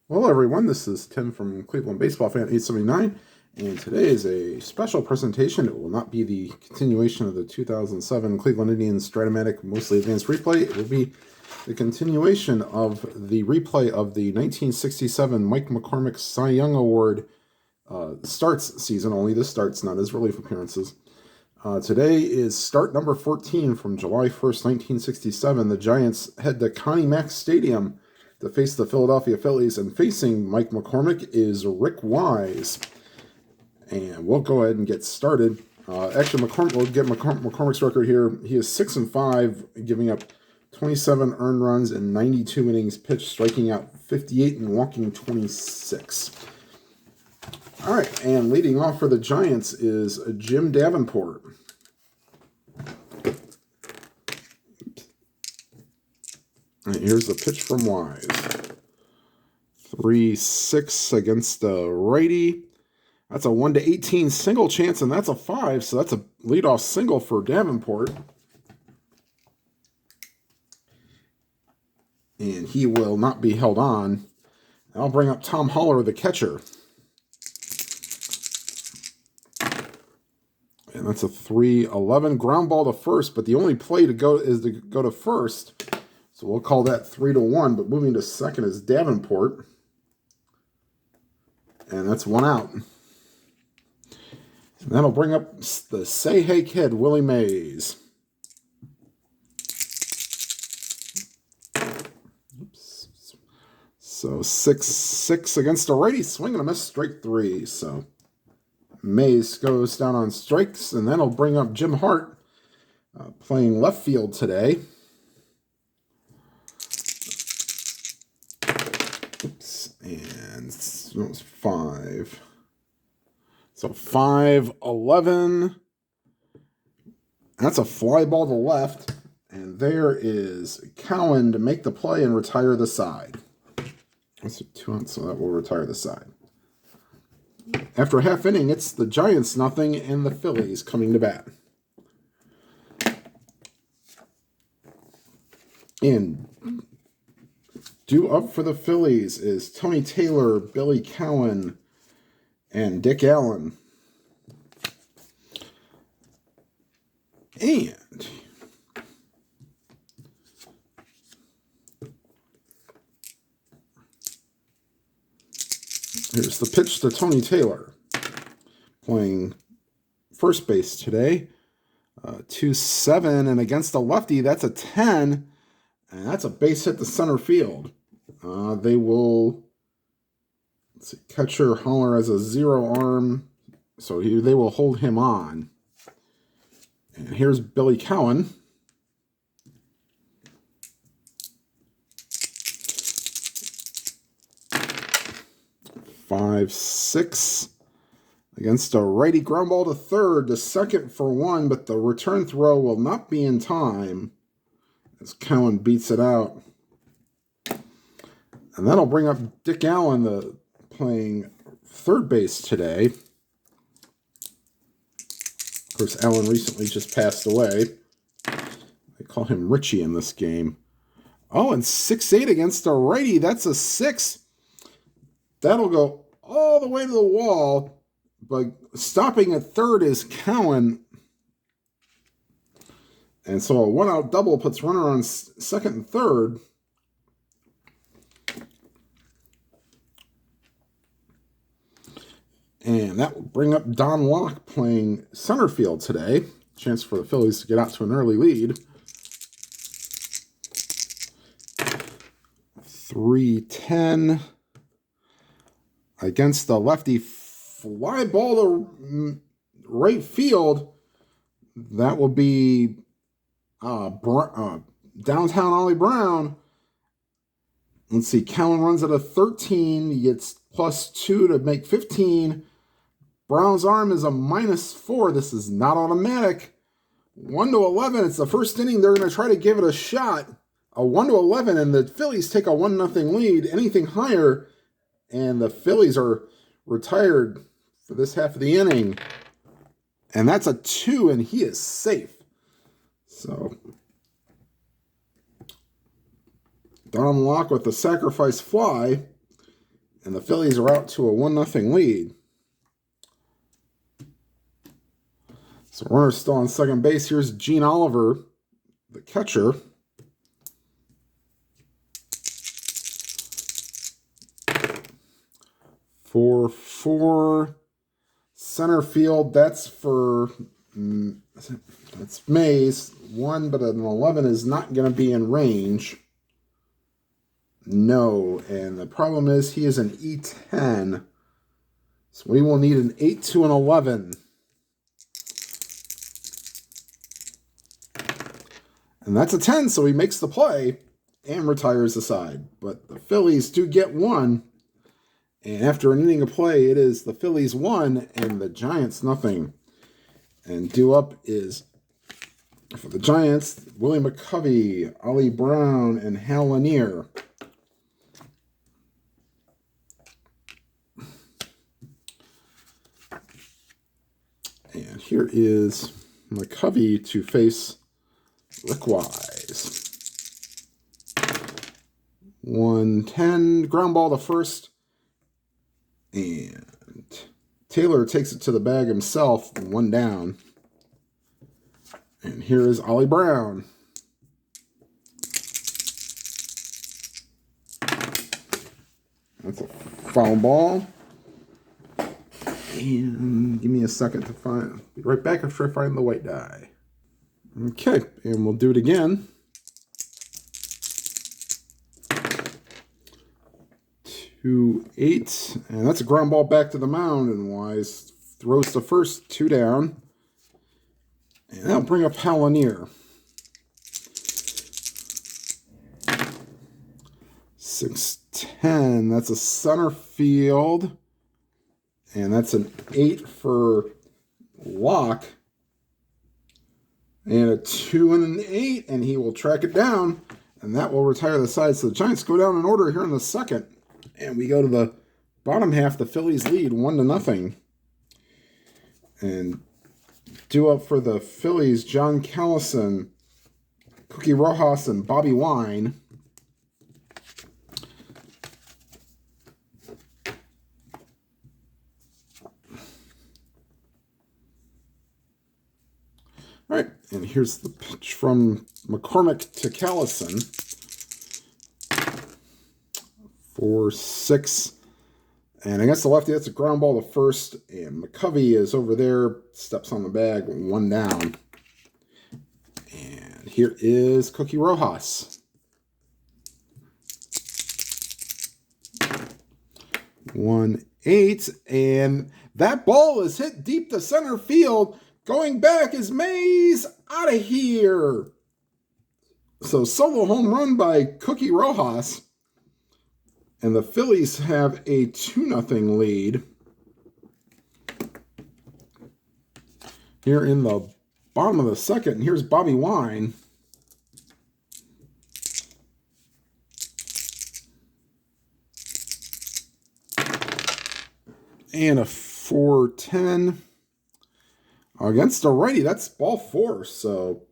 Hello everyone, this is Tim from Cleveland Baseball Fan 879, and today is a special presentation. It will not be the continuation of the 2007 Cleveland Indians Stratomatic Mostly Advanced Replay. It will be the continuation of the replay of the 1967 Mike McCormick Cy Young Award starts season, only the starts, not his relief appearances. Today is start number 14 from July 1st, 1967. The Giants head to Connie Mack Stadium to face the Philadelphia Phillies, and facing Mike McCormick is Rick Wise. And we'll go ahead and get started. We'll get McCormick's record here. He is 6-5, giving up 27 earned runs in 92 innings pitched, striking out 58 and walking 26. All right, and leading off for the Giants is Jim Davenport. And here's the pitch from Wise. 3-6 against the righty. That's a 1-18 single chance, and that's a 5, so that's a leadoff single for Davenport. And he will not be held on. I'll bring up Tom Haller, the catcher. And that's a 3-11 ground ball to first, but the only play to go is to go to first. So we'll call that 3-1, but moving to second is Davenport. And that's one out. And that'll bring up the Say Hey Kid, Willie Mays. Oops. So 6-6 against a righty, swing and a miss, strike 3. So Mays goes down on strikes, and that'll bring up Jim Hart, playing left field today. Oops, and it was 5. So 5-11. That's a fly ball to left, and there is Cowan to make the play and retire the side. That's a 2 out, so that will retire the side. After a half inning, it's the Giants nothing and the Phillies coming to bat. And due up for the Phillies is Tony Taylor, Billy Cowan, and Dick Allen. And here's the pitch to Tony Taylor, playing first base today. 2-7, and against the lefty, that's a 10, and that's a base hit to center field. They will, let's see, catcher Haller has a 0 arm, so they will hold him on. And here's Billy Cowan. Five, 6 against a righty, ground ball to third, to second for 1, but the return throw will not be in time as Cowan beats it out. And that'll bring up Dick Allen, playing third base today. Of course, Allen recently just passed away. They call him Richie in this game. Oh, and 6-8 against a righty. That's a 6. That'll go all the way to the wall, but stopping at third is Cowan. And so a 1-out double puts runner on second and third. And that will bring up Don Locke, playing center field today. Chance for the Phillies to get out to an early lead. 3-10 against the lefty, fly ball to right field. That will be downtown Ollie Brown. Let's see, Cowan runs at a 13. He gets +2 to make 15. Brown's arm is a -4. This is not automatic. 1-11. It's the first inning. They're going to try to give it a shot. A 1-11, and the Phillies take a 1-0 lead. Anything higher, and the Phillies are retired for this half of the inning. And that's a 2, and he is safe. So Don Locke with the sacrifice fly. And the Phillies are out to a 1-0 lead. So runner's still on second base. Here's Gene Oliver, the catcher. For center field, that's Mays. 1, but an 11 is not going to be in range. No, and the problem is he is an E10. So we will need an 8 to an 11. And that's a 10, so he makes the play and retires the side. But the Phillies do get 1. And after an inning of play, it is the Phillies 1 and the Giants 0. And due up is, for the Giants, Willie McCovey, Ollie Brown, and Hal Lanier. And here is McCovey to face Rick Wise. 1-10, ground ball to first. And Taylor takes it to the bag himself, 1 down. And here is Ollie Brown. That's a foul ball. And give me a second to find. Be right back after I find the white die. Okay, and we'll do it again. 2-8, and that's a ground ball back to the mound, and Wise throws to first, 2 down. And that'll bring up Hal Lanier. 6-10, that's a center field. And that's an 8 for Locke. And a 2 and an 8, and he will track it down. And that will retire the side. So the Giants go down in order here in the second. And we go to the bottom half. The Phillies lead 1-0. And due up for the Phillies, John Callison, Cookie Rojas, and Bobby Wine. All right, and here's the pitch from McCormick to Callison. 4-6. And against the lefty, that's a ground ball to first. And McCovey is over there, steps on the bag, 1 down. And here is Cookie Rojas. 1-8. And that ball is hit deep to center field. Going back is Mays, out of here. So solo home run by Cookie Rojas. And the Phillies have a 2-0 lead. Here in the bottom of the second, here's Bobby Wine. And a 4-10. Against a righty, that's ball 4. So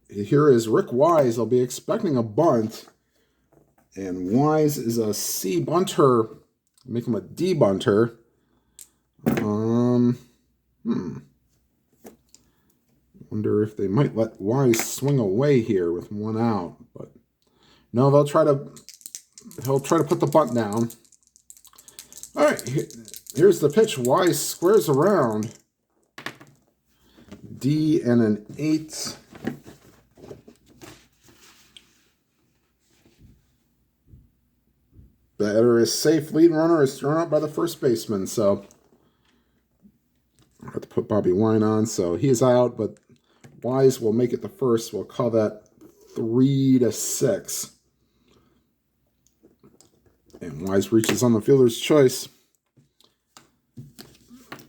here is Rick Wise. I'll be expecting a bunt. And Wise is a C bunter. Make him a D bunter. Wonder if they might let Wise swing away here with 1 out. But no, he'll try to put the bunt down. All right, here's the pitch. Wise squares around. D and an 8. Batter is safe. Lead runner is thrown out by the first baseman. So I have to put Bobby Wine on. So he is out, but Wise will make it the first. We'll call that 3-6. And Wise reaches on the fielder's choice.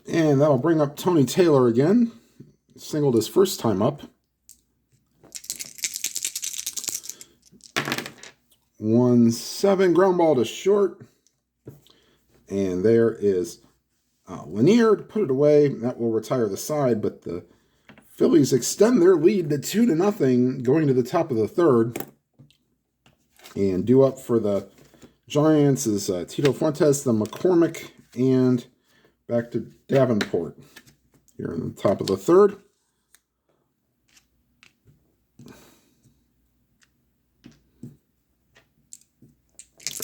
And that'll bring up Tony Taylor again. Singled his first time up. 1-7, ground ball to short. And there is Lanier to put it away. That will retire the side, but the Phillies extend their lead to 2-0 going to the top of the third. And due up for the Giants is Tito Fuentes, then McCormick, and back to Davenport here in the top of the third.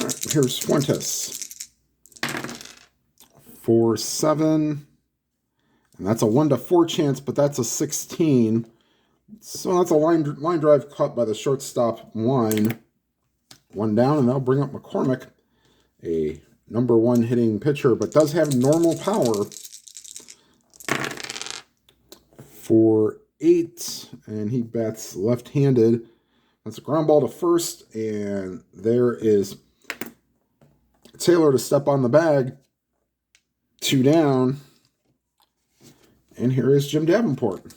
All right, here's Fuentes. 4-7. And that's a 1-4 chance, but that's a 16. So that's a line drive caught by the shortstop Wine. One down, and that'll bring up McCormick, a number 1 hitting pitcher, but does have normal power. 4-8, and he bats left-handed. That's a ground ball to first, and there is Taylor to step on the bag. 2 down, and here is Jim Davenport.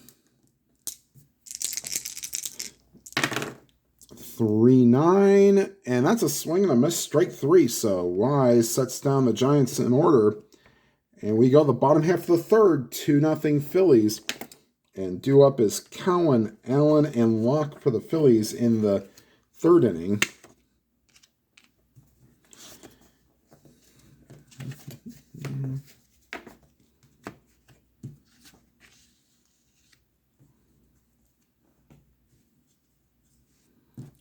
3-9, and that's a swing and a miss, strike 3. So Wise sets down the Giants in order, and we go the bottom half of the third, 2-0 Phillies. And due up is Cowan, Allen, and Locke for the Phillies in the third inning.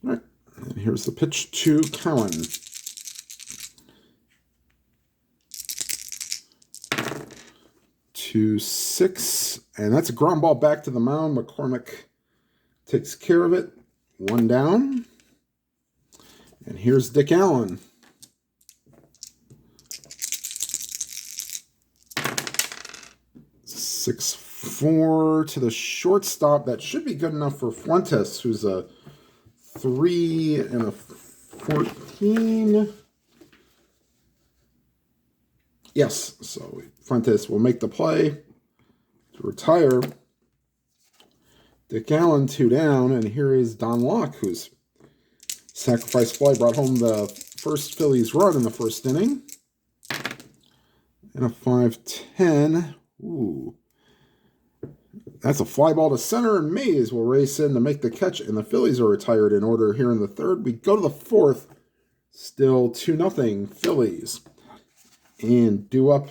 All right, and here's the pitch to Cowan. 2-6, and that's a ground ball back to the mound. McCormick takes care of it. 1 down. And here's Dick Allen. 6-4 to the shortstop. That should be good enough for Fuentes, who's a 3 and a 14. Yes, so Fuentes will make the play to retire. Dick Allen 2 down, and here is Don Locke, whose sacrifice fly brought home the first Phillies run in the first inning. And a 5-10. Ooh. That's a fly ball to center, and Mays will race in to make the catch, and the Phillies are retired in order here in the third. We go to the fourth, still 2-0 Phillies. And due up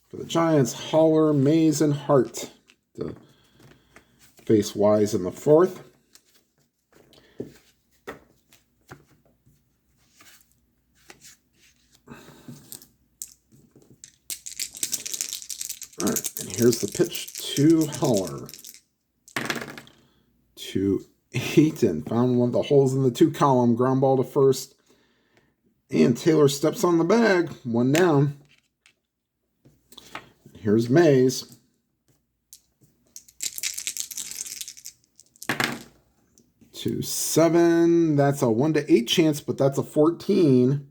for the Giants, Haller, Mays, and Hart to face Wise in the fourth. All right, and here's the pitch to Haller. 2-8, and found one of the holes in the 2 column. Ground ball to first. And Taylor steps on the bag. 1 down. Here's Mays. 2-7. That's a 1-8 chance, but that's a 14.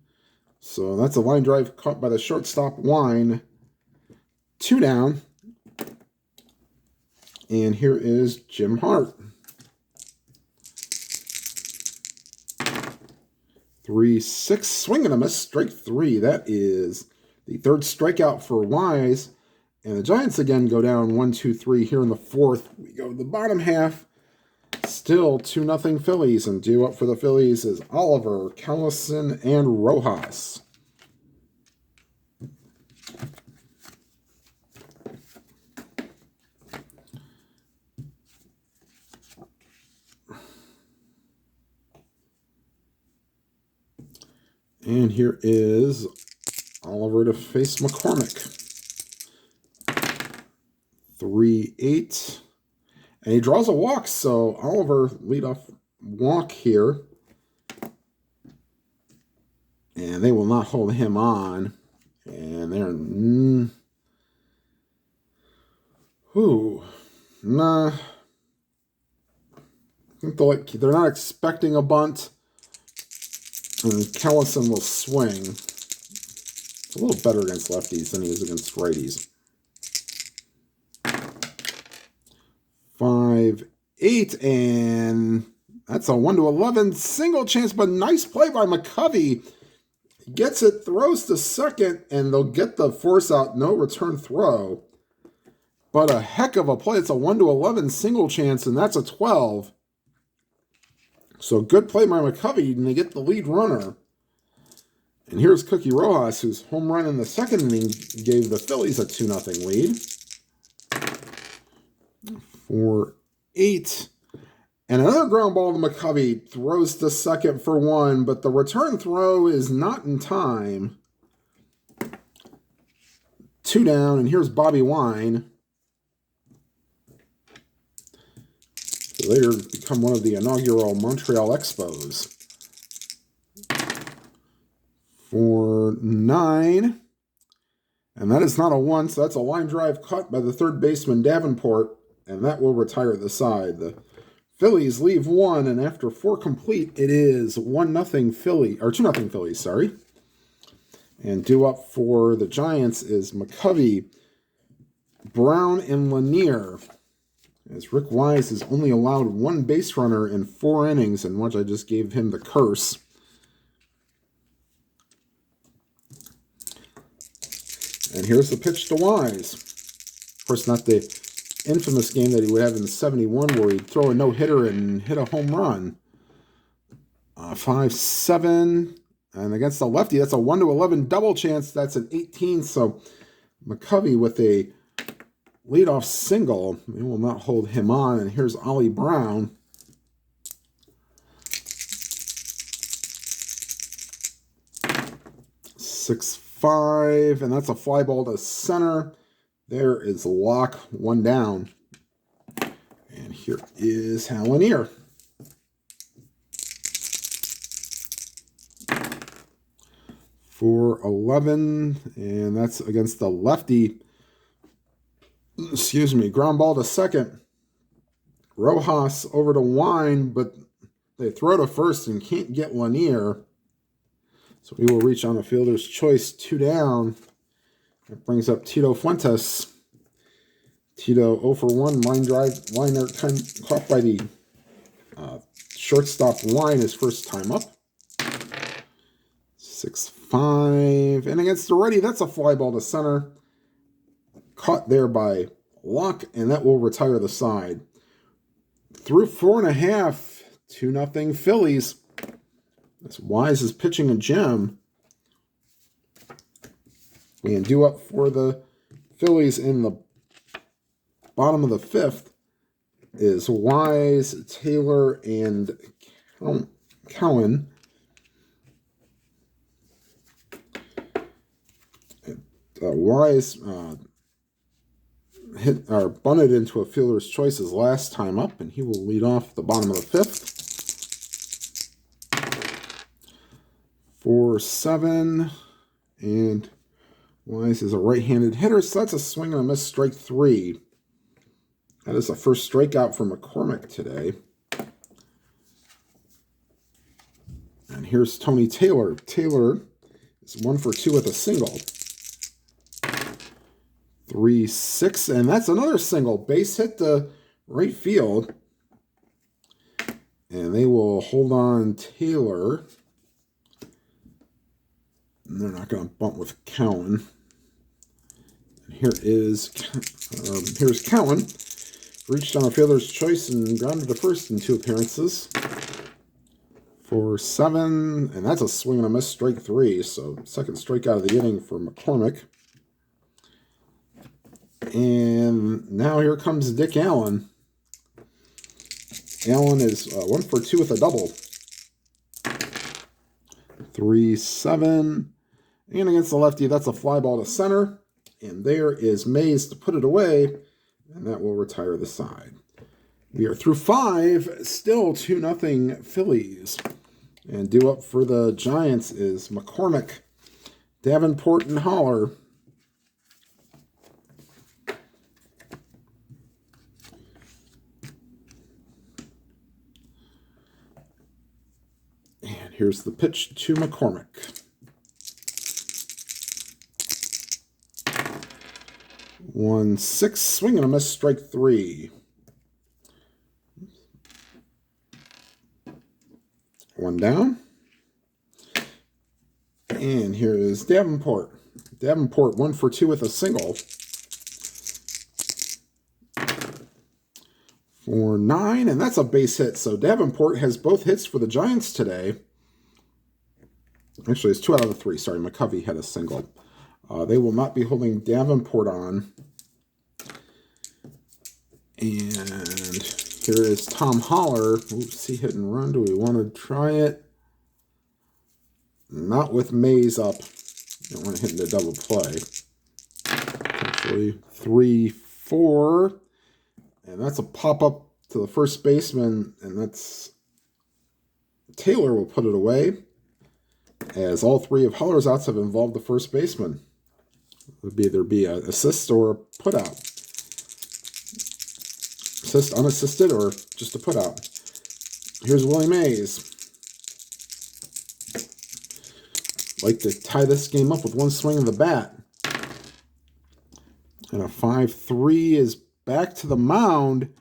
So that's a line drive caught by the shortstop Wine. 2 down. And here is Jim Hart. 3-6. Swing and a miss. Strike 3. That is the third strikeout for Wise. And the Giants again go down 1-2-3 here in the fourth. We go to the bottom half. Still 2-0 Phillies. And due up for the Phillies is Oliver, Callison, and Rojas. And here is Oliver to face McCormick. 3-8. And he draws a walk, so Oliver leadoff walk here. And they will not hold him on. And they're... Nah. I think they're not expecting a bunt. And Callison will swing. It's a little better against lefties than he is against righties. 5-8, and that's a 1-11 single chance, but nice play by McCovey. Gets it, throws to second, and they'll get the force out, no return throw. But a heck of a play. It's a 1-11 single chance, and that's a 12. So good play by McCovey, and they get the lead runner. And here's Cookie Rojas, whose home run in the second inning gave the Phillies a 2-0 lead. 4-8. And another ground ball to McCovey, throws to second for 1, but the return throw is not in time. 2 down, and here's Bobby Wine. He'll later become one of the inaugural Montreal Expos. 4-9. And that is not a 1, so that's a line drive caught by the third baseman Davenport, and that will retire the side. The Phillies leave 1, and after 4 complete, it is 1-0 Philly, or 2-0 Phillies, sorry. And due up for the Giants is McCovey, Brown, and Lanier. As Rick Wise has only allowed 1 base runner in 4 innings, and watch, I just gave him the curse. And here's the pitch to Wise. Of course, not the infamous game that he would have in 71 where he'd throw a no-hitter and hit a home run. 5-7. And against the lefty, that's a 1-11 double chance. That's an 18. So McCovey with a leadoff single. We will not hold him on. And here's Ollie Brown. Six 5, and that's a fly ball to center. There is Locke, 1 down. And here is Hal Lanier. For 11, and that's against the lefty. Excuse me, ground ball to second. Rojas over to Wine, but they throw to first and can't get Lanier. So we will reach on a fielder's choice, 2 down. That brings up Tito Fuentes. Tito 0 for 1, line drive, liner caught by the shortstop Wine his first time up. 6-5. And against the righty, that's a fly ball to center. Caught there by Locke, and that will retire the side. Through 4.5, 2-0 Phillies. This Wise is pitching a gem. And due up for the Phillies in the bottom of the 5th is Wise, Taylor, and Cowan. Wise hit or bunted into a fielder's choice his last time up, and he will lead off the bottom of the 5th. 4-7, and Wise is a right-handed hitter, so that's a swing and a miss, strike 3. That is the first strikeout for McCormick today. And here's Tony Taylor. Taylor is 1 for 2 with a single. 3-6, and that's another single. Base hit to right field. And they will hold on Taylor. And they're not going to bunt with Cowan. And here's Cowan. Reached on a fielder's choice and grounded to first in 2 appearances. 4-7, and that's a swing and a miss, strike 3. So second strikeout of the inning for McCormick. And now here comes Dick Allen. Allen is 1 for 2 with a double. 3-7. And against the lefty, that's a fly ball to center. And there is Mays to put it away. And that will retire the side. We are through 5. Still 2-0 Phillies. And due up for the Giants is McCormick, Davenport, and Holler. And here's the pitch to McCormick. One 6, swing and a miss, strike 3. 1 down. And here is Davenport. Davenport 1 for 2 with a single. 4-9, and that's a base hit. So Davenport has both hits for the Giants today. Actually, it's 2 out of the 3. Sorry, McCovey had a single. They will not be holding Davenport on. And here is Tom Holler. Oops, see hit and run. Do we want to try it? Not with Mays up. Don't want to hit into double play. Actually, 3-4. And that's a pop-up to the first baseman. And that's... Taylor will put it away, as all 3 of Holler's outs have involved the first baseman. It would either be an assist or a put-out. Assist, unassisted, or just a put-out. Here's Willie Mays. Like to tie this game up with one swing of the bat. And a 5-3 is back to the mound.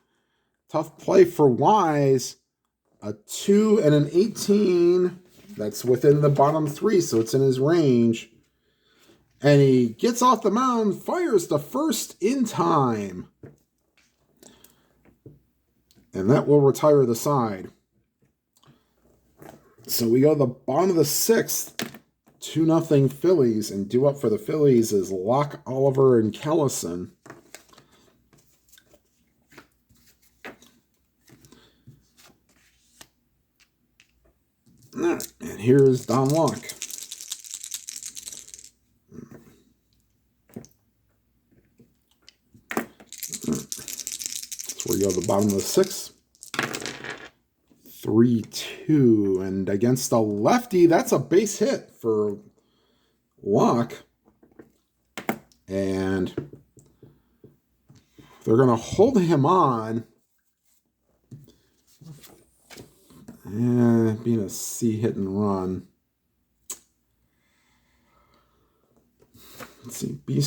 Tough play for Wise. A 2 and an 18. That's within the bottom 3, so it's in his range. And he gets off the mound, fires the first in time. And that will retire the side. So we go to the bottom of the 6th. 2-0 Phillies, and due up for the Phillies is Locke, Oliver, and Callison. And here's Don Locke. So we go to the bottom of the 6th. 3-2. And against a lefty, that's a base hit for Locke. And they're going to hold him on. And being a C hit and run. Let's see. B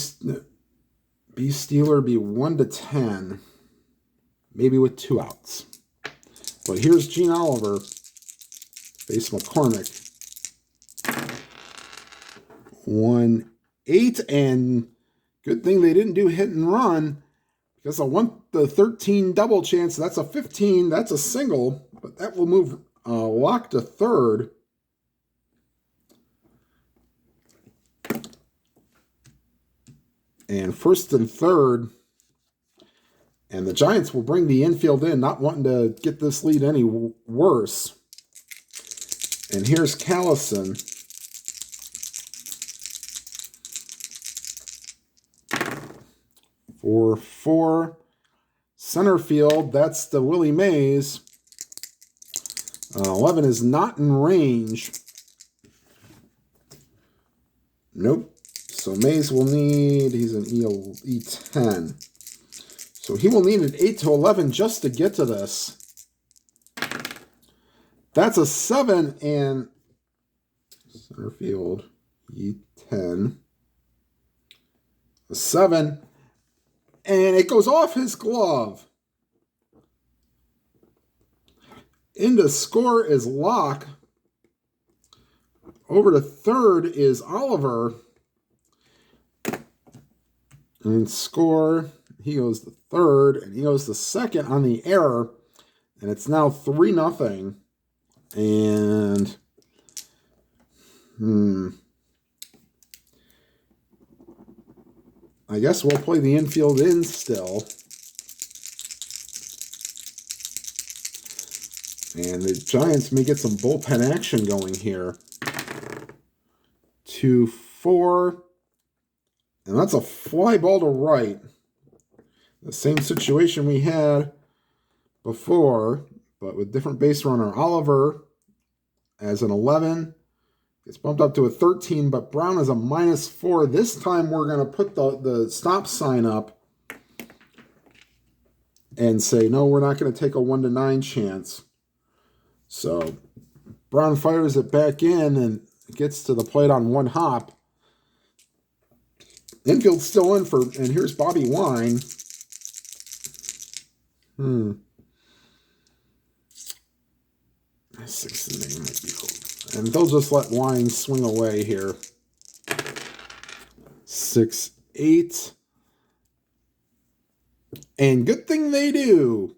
Steeler be 1-10. Maybe with 2 outs. But here's Gene Oliver. Face McCormick. 1-8. And good thing they didn't do hit and run. Because the 13 double chance. That's a 15. That's a single. But that will move Locke to third. And first and third. And the Giants will bring the infield in, not wanting to get this lead any worse. And here's Callison. For 4. Center field, that's the Willie Mays. 11 is not in range. Nope. So Mays will need, he's an E10. So he will need an 8-11 just to get to this. That's a 7 and center field, E10. A 7. And it goes off his glove. In to score is Locke. Over to third is Oliver. And score, he goes to third, and he goes to second on the error. And it's now 3-0. And, I guess we'll play the infield in still. And the Giants may get some bullpen action going here. 2-4. And that's a fly ball to right. The same situation we had before, but with different base runner. Oliver as an 11. Gets bumped up to a 13, but Brown is a -4. This time we're going to put the stop sign up and say, no, we're not going to take a 1-9 chance. So Brown fires it back in and gets to the plate on 1 hop. Infield's still in for, and here's Bobby Wine. 6 and 8 might be old. And they'll just let Wine swing away here. 6-8. And good thing they do.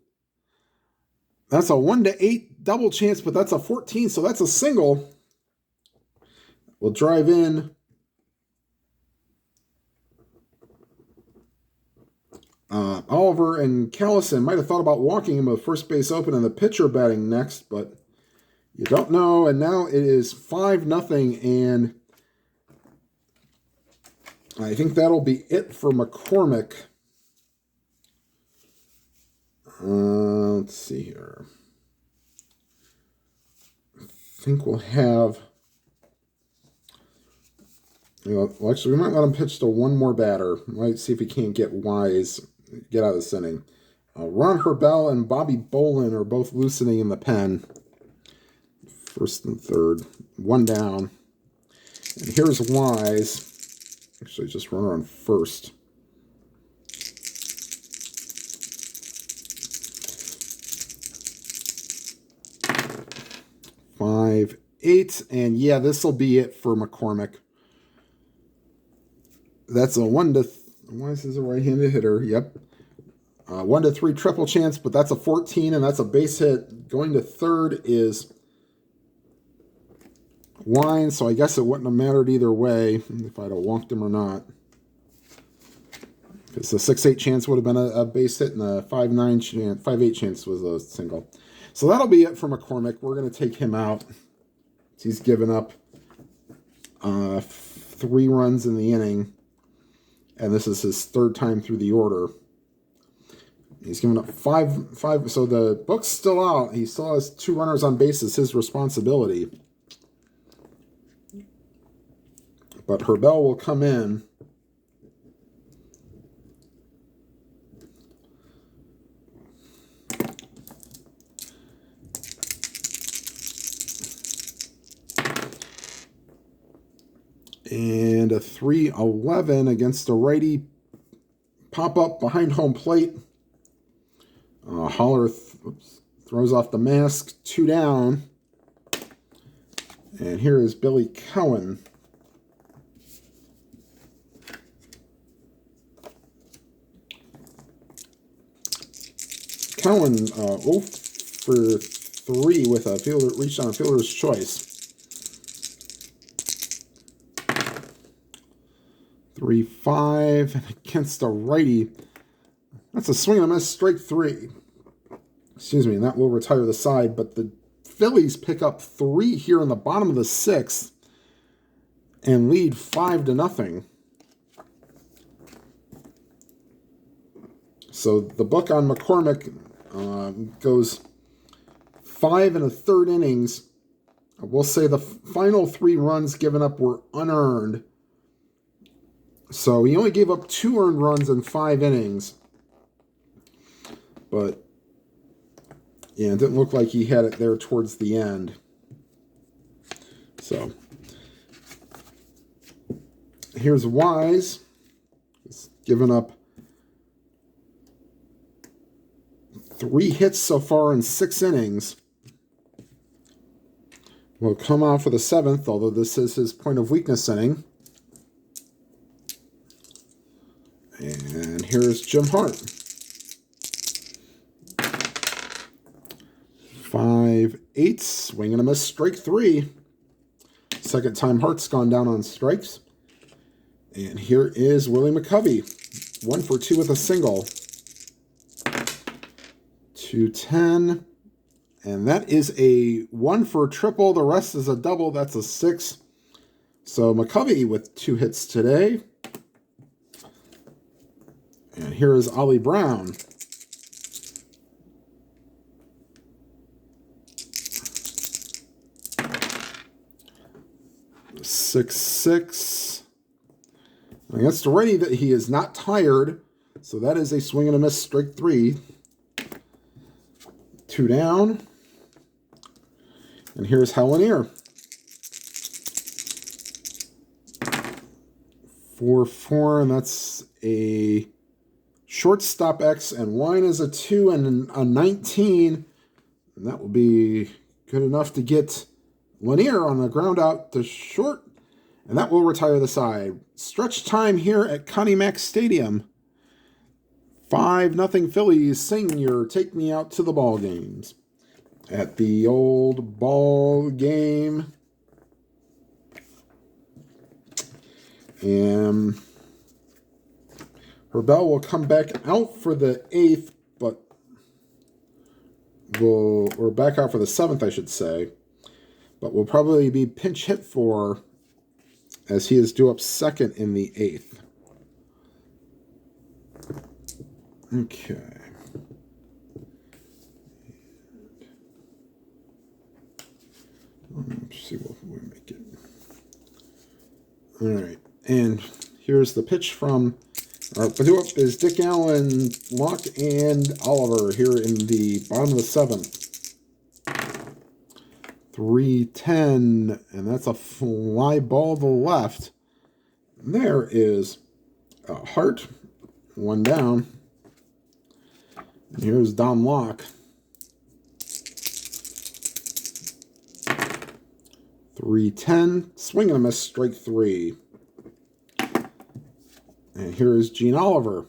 That's a 1-8 double chance, but that's a 14, so that's a single. We'll drive in Oliver and Callison. Might have thought about walking him with first base open and the pitcher batting next, but you don't know. And now it is 5-0, and I think that'll be it for McCormick. Let's see here. I think we'll have... Well, actually, we might let him pitch to one more batter. Might see if he can't get out of this inning. Ron Herbell and Bobby Bolin are both loosening in the pen. First and third. One down. And here's Wise. Actually, just runner on first. Five, 8. And yeah, this will be it for McCormick. That's a 1 to... Wise is a right-handed hitter. Yep. 1 to 3 triple chance, but that's a 14, and that's a base hit. Going to third is Wine, so I guess it wouldn't have mattered either way if I'd have walked him or not. Because the 6-8 chance would have been a base hit, and the 5-8 chance was a single. So that'll be it for McCormick. We're going to take him out. He's given up 3 runs in the inning. And this is his third time through the order. He's given up 5. So the book's still out. He still has 2 runners on base as his responsibility. But Herbell will come in. And a 3-11 against a righty. Pop up behind home plate. Holler throws off the mask. 2 down. And here is Billy Cohen. Cohen 0 for 3 with a fielder, reached on a fielder's choice. 3-5 against a righty. That's a swing and a miss, strike 3. Excuse me, and that will retire the side. But the Phillies pick up 3 here in the bottom of the 6th and lead 5-0. So the book on McCormick goes 5 1/3 innings. I will say the final 3 runs given up were unearned. So he only gave up 2 earned runs in 5 innings. But, yeah, it didn't look like he had it there towards the end. So, here's Wise. He's given up 3 hits so far in 6 innings. Will come out for the 7th, although this is his point of weakness inning. And here's Jim Hart. 5-8, swing and a miss, strike 3. Second time Hart's gone down on strikes. And here is Willie McCovey. 1 for 2 with a single. 2-10. And that is a 1 for a triple. The rest is a double. That's a 6. So McCovey with 2 hits today. And here is Ollie Brown. 6-6. Against a righty that he is not tired. So that is a swing and a miss, strike 3. 2 down. And here's Hellenier. 4-4, and that's a shortstop X, and Wine is a 2 and a 19. And that will be good enough to get Lanier on the ground out to short, and that will retire the side. Stretch time here at Connie Mack Stadium. 5-0 Phillies. Sing your Take Me Out to the Ball Games. At the old ball game. And Herbel will come back out for the 8th, but or back out for the 7th, I should say. But will probably be pinch hit for, as he is due up 2nd in the 8th. Okay. Let's see what we make it. All right, and here's the pitch from our due up is Dick Allen, Locke, and Oliver here in the bottom of the 7th. 3-10, and that's a fly ball to left. And there is a Hart, 1 down. And here's Don Locke. 3-10, swing and a miss, strike 3. And here is Gene Oliver.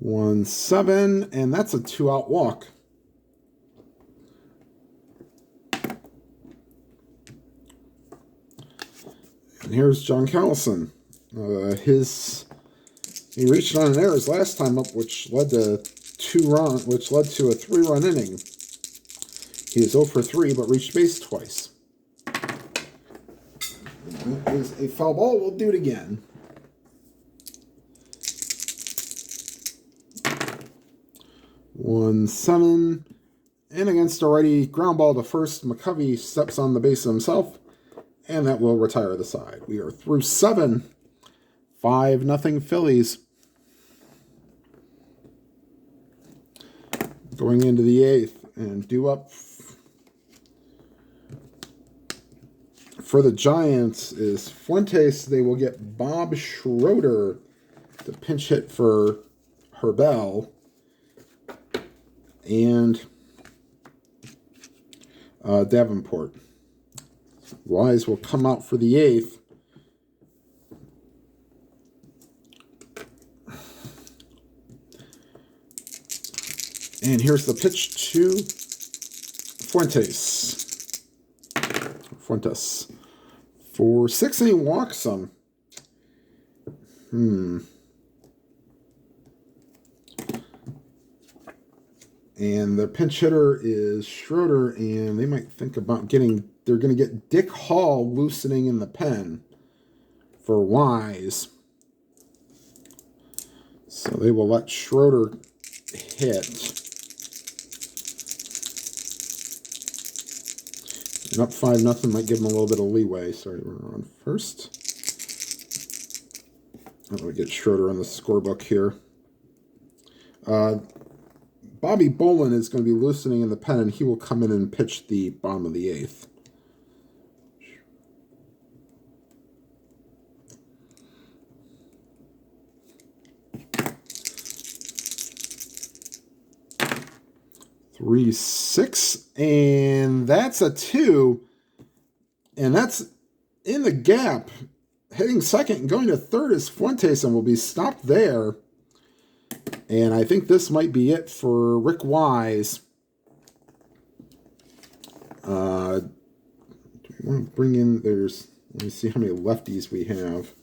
1-7, and that's a 2-out walk. And here's John Callison. He reached on an error his last time up, which led to a 3-run inning. He is 0 for 3, but reached base twice. That is a foul ball. We'll do it again. 1-7, and against a righty ground ball to first, McCovey steps on the base himself, and that will retire the side. We are through 7, 5-0 Phillies. Going into the 8th, and due up for the Giants is Fuentes. They will get Bob Schroeder to pinch hit for Herbel. And Davenport. Wise will come out for the 8th. And here's the pitch to Fuentes. For 6, and he walks him. And their pinch hitter is Schroeder, and they might think about they're going to get Dick Hall loosening in the pen for Wise. So they will let Schroeder hit. And up 5-0 might give him a little bit of leeway. Sorry, we're on first. I'm going to get Schroeder on the scorebook here. Bobby Bolin is going to be loosening in the pen, and he will come in and pitch the bottom of the 8th. Three, 6, and that's a 2, and that's in the gap. Hitting second and going to third is Fuentes, and will be stopped there. And I think this might be it for Rick Wise. Do we want to bring in, let me see how many lefties we have.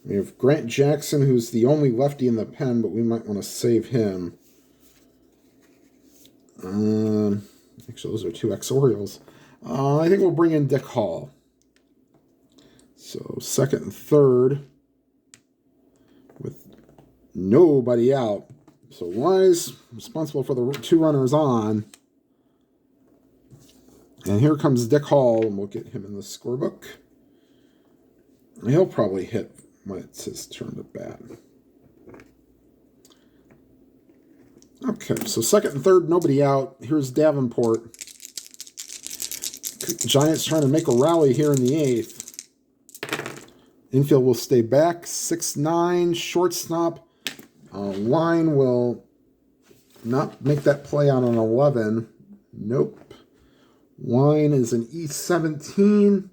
We have Grant Jackson, who's the only lefty in the pen, but we might want to save him. Actually, those are 2 ex-Orioles. I think we'll bring in Dick Hall. So, second and third with nobody out. So, Wise responsible for the 2 runners on. And here comes Dick Hall, and we'll get him in the scorebook. He'll probably hit when it's his turn to bat. Okay, so second and third, nobody out. Here's Davenport. Giants trying to make a rally here in the 8th. Infield will stay back. 6-9, shortstop. Line will not make that play on an 11. Nope. Line is an E17.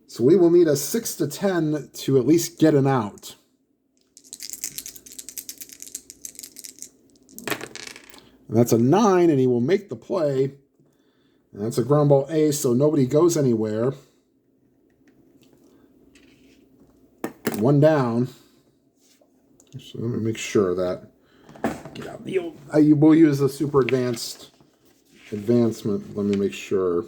So we will need a 6-10 to at least get an out. And that's a 9, and he will make the play. And that's a ground ball ace, so nobody goes anywhere. One down. So let me make sure of that. Get out. We'll use the super advancement. Let me make sure.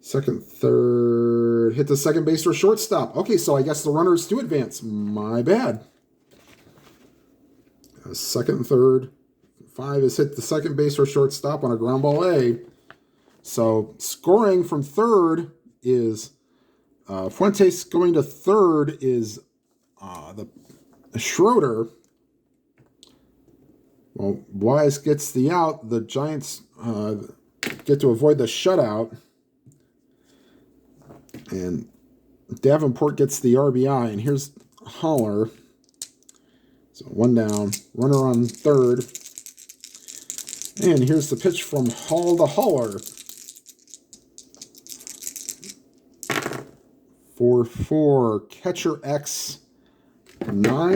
Second, third. Hit the second base or shortstop. Okay, so I guess the runners do advance. My bad. Second and third. 5 is hit the second base or shortstop on a ground ball A. So scoring from third is Fuentes. Going to third is the Schroeder. Well, Wise gets the out. The Giants get to avoid the shutout. And Davenport gets the RBI. And here's Holler. So one down. Runner on third. And here's the pitch from Hall to Holler. 4-4. Catcher X9.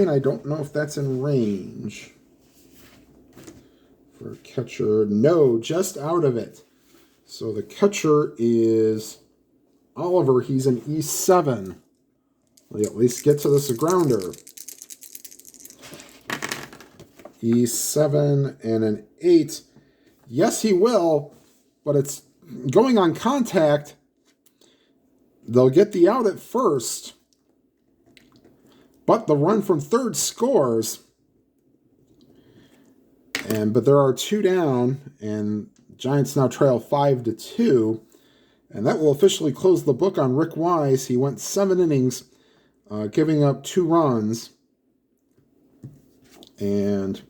I don't know if that's in range. For catcher, no, just out of it. So the catcher is Oliver. He's an E7. We'll at least get to this grounder. E7 and an 8. Yes, he will, but it's going on contact. They'll get the out at first, but the run from third scores. But there are 2 down, and Giants now trail 5-2, and that will officially close the book on Rick Wise. He went 7 innings, giving up 2 runs, and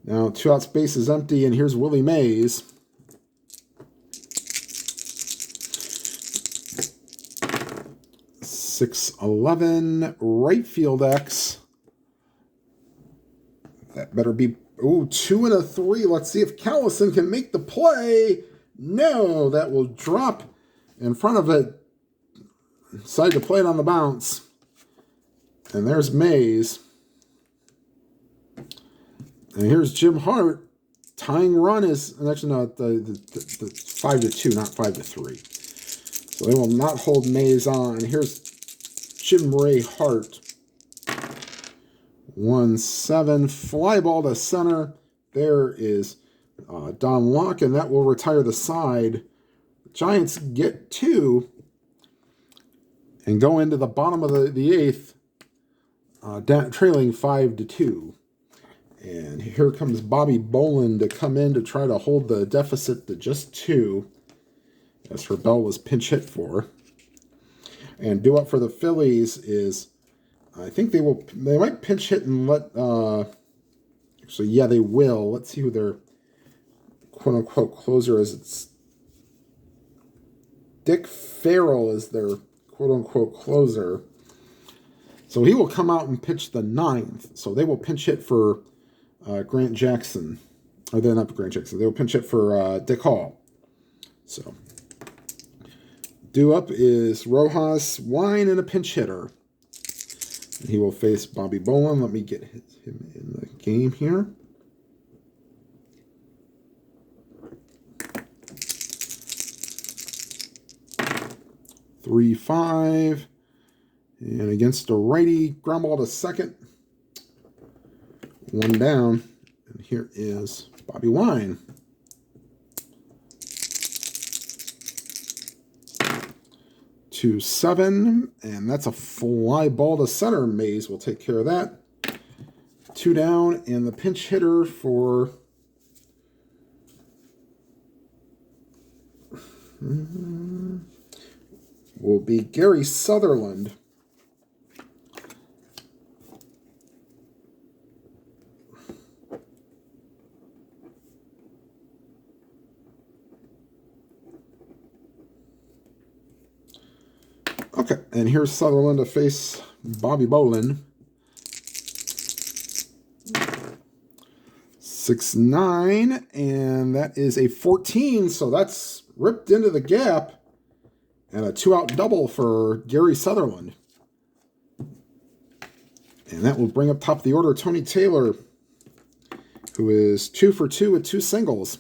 now 2 outs, base is empty, and here's Willie Mays. .611 right field X. That better be. Ooh, 2 and a 3. Let's see if Callison can make the play. No, that will drop in front of it. Decide to play it on the bounce. And there's Mays. And here's Jim Hart. Tying run is actually not the 5-2, not 5-3. So they will not hold Mays on. Here's Jim Ray Hart. 1-7, fly ball to center. There is Don Locke, and that will retire the side. Giants get 2 and go into the bottom of the 8th, trailing 5-2. And here comes Bobby Boland to come in to try to hold the deficit to just 2. As Bell was pinch hit for. And due up for the Phillies is, I think they might pinch hit and let, actually, yeah, they will. Let's see who their quote-unquote closer is. It's Dick Farrell is their quote-unquote closer. So he will come out and pitch the 9th. So they will pinch hit for Grant Jackson. Or they're not Grant Jackson. They will pinch hit for Dick Hall. So due up is Rojas, Wine, and a pinch hitter. And he will face Bobby Boland. Let me get him in the game here. Three, 5. And against a righty, ground ball to second. 1 down. And here is Bobby Wine. 2-7, and that's a fly ball to center. Mays will take care of that. 2 down, and the pinch hitter for will be Gary Sutherland. Okay, and here's Sutherland to face Bobby Boland. 6-9, and that is a 14, so that's ripped into the gap. And a 2-out double for Gary Sutherland. And that will bring up top of the order Tony Taylor, who is 2 for 2 with 2 singles.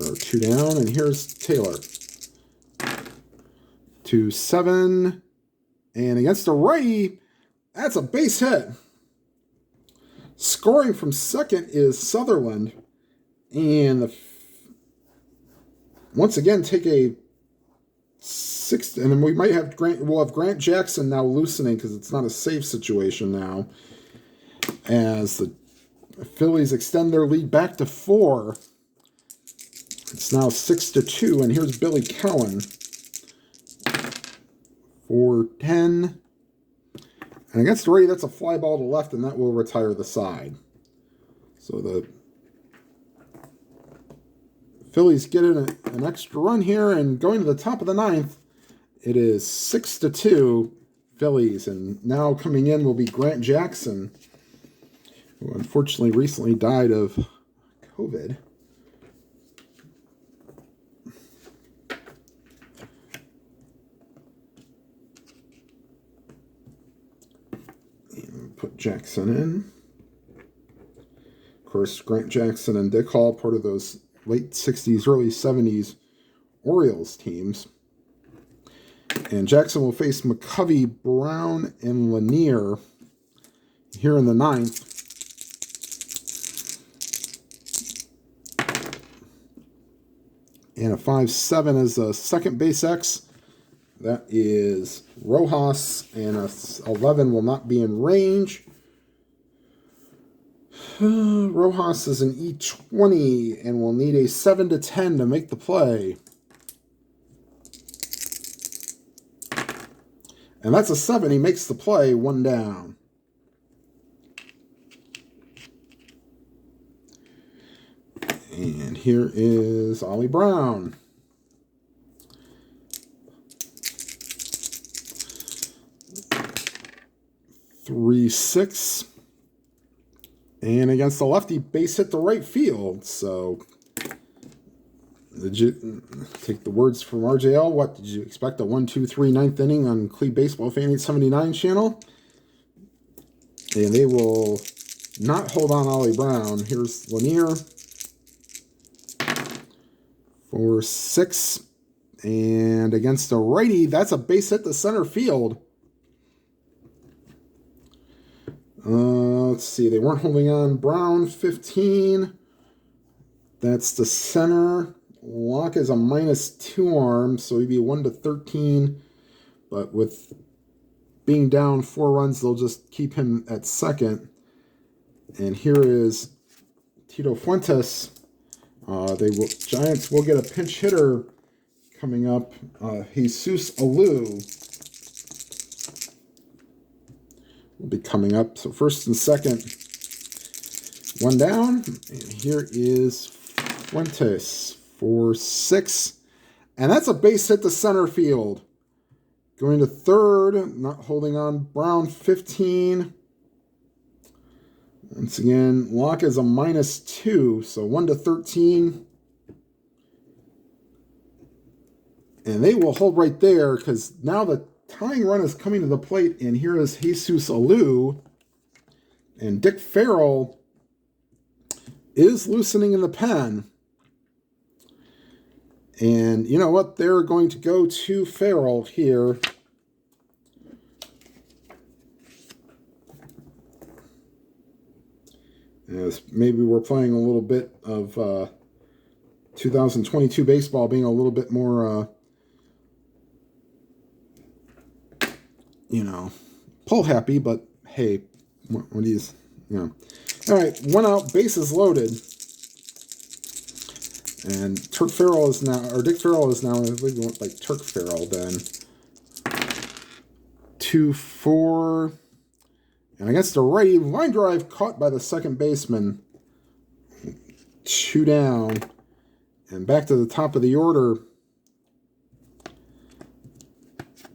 0, 2 down, and here's Taylor. 2-7, and against the righty, that's a base hit. Scoring from second is Sutherland, and once again take a 6, and then we might have we'll have Grant Jackson now loosening because it's not a safe situation now, as the Phillies extend their lead back to 4. It's now 6-2, and here's Billy Cowan. 4-10. And against the righty, that's a fly ball to left, and that will retire the side. So the Phillies get in an extra run here, and going to the top of the 9th, it is 6-2 Phillies. And now coming in will be Grant Jackson, who unfortunately recently died of COVID. And put Jackson in. Of course, Grant Jackson and Dick Hall, part of those late 60s, early 70s Orioles teams. And Jackson will face McCovey, Brown, and Lanier here in the 9th. And a 5-7 is a second base X. That is Rojas, and a 11 will not be in range. Rojas is an E20 and will need a 7-10 to make the play. And that's a 7. He makes the play, 1 down. And here is Ollie Brown. 3-6. And against the lefty, base hit to right field. So, did you take the words from RJL? What did you expect? A 1-2-3 9th inning on Cleve Baseball Fan 879 channel? And they will not hold on Ollie Brown. Here's Lanier. 4-6. And against the righty, that's a base hit to center field. Let's see, they weren't holding on. Brown, 15. That's the center. Locke is a -2 arm, so he'd be 1-13. But with being down 4 runs, they'll just keep him at second. And here is Tito Fuentes. Giants will get a pinch hitter coming up. Jesus Alou will be coming up. So first and second, 1 down. And here is Fuentes for 6. And that's a base hit to center field. Going to third, not holding on. Brown, 15. Once again, Locke is a -2, so 1-13. And they will hold right there because now the tying run is coming to the plate, and here is Jesus Alou. And Dick Farrell is loosening in the pen. And you know what? They're going to go to Farrell here. As maybe we're playing a little bit of 2022 baseball, being a little bit more, pull happy, but hey, what are these, All right, 1 out, bases loaded. And Dick Farrell is now, I believe we went like Turk Farrell then. 2-4. And against the righty, line drive caught by the second baseman. 2 down. And back to the top of the order.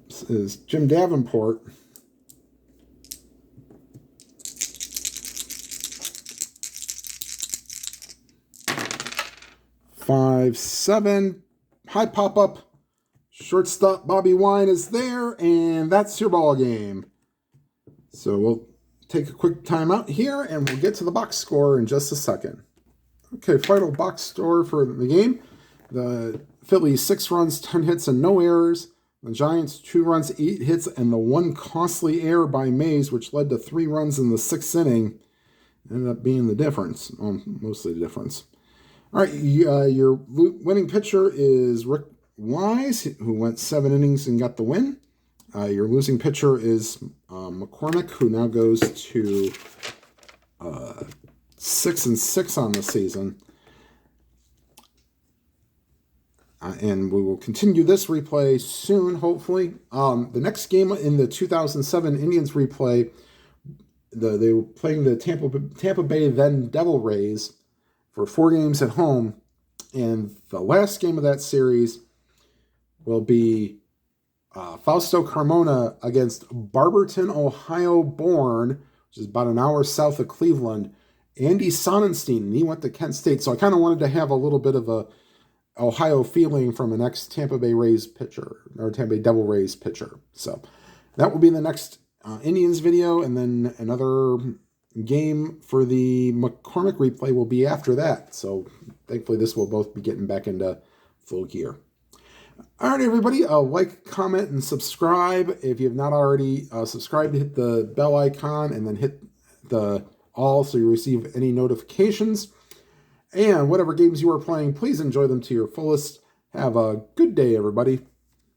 This is Jim Davenport. Five, 7. High pop-up. Shortstop Bobby Wine is there. And that's your ball game. So we'll take a quick timeout here, and we'll get to the box score in just a second. Okay, final box score for the game. The Phillies 6 runs, 10 hits, and no errors. The Giants 2 runs, 8 hits, and the one costly error by Mays, which led to 3 runs in the 6th inning, ended up being the difference. Mostly the difference. All right, your winning pitcher is Rick Wise, who went 7 innings and got the win. Your losing pitcher is McCormick, who now goes to 6-6 on the season. And we will continue this replay soon, hopefully. The next game in the 2007 Indians replay, they were playing the Tampa Bay then Devil Rays for 4 games at home. And the last game of that series will be Fausto Carmona against Barberton, Ohio born, which is about an hour south of Cleveland, Andy Sonnenstein. And he went to Kent State. So I kind of wanted to have a little bit of a Ohio feeling from an ex-Tampa Bay Rays pitcher, or Tampa Bay Devil Rays pitcher. So that will be the next Indians video, and then another game for the McCormick replay will be after that. So thankfully this will both be getting back into full gear. All right, everybody, like, comment, and subscribe. If you have not already subscribed, hit the bell icon and then hit the all so you receive any notifications. And whatever games you are playing, please enjoy them to your fullest. Have a good day, everybody.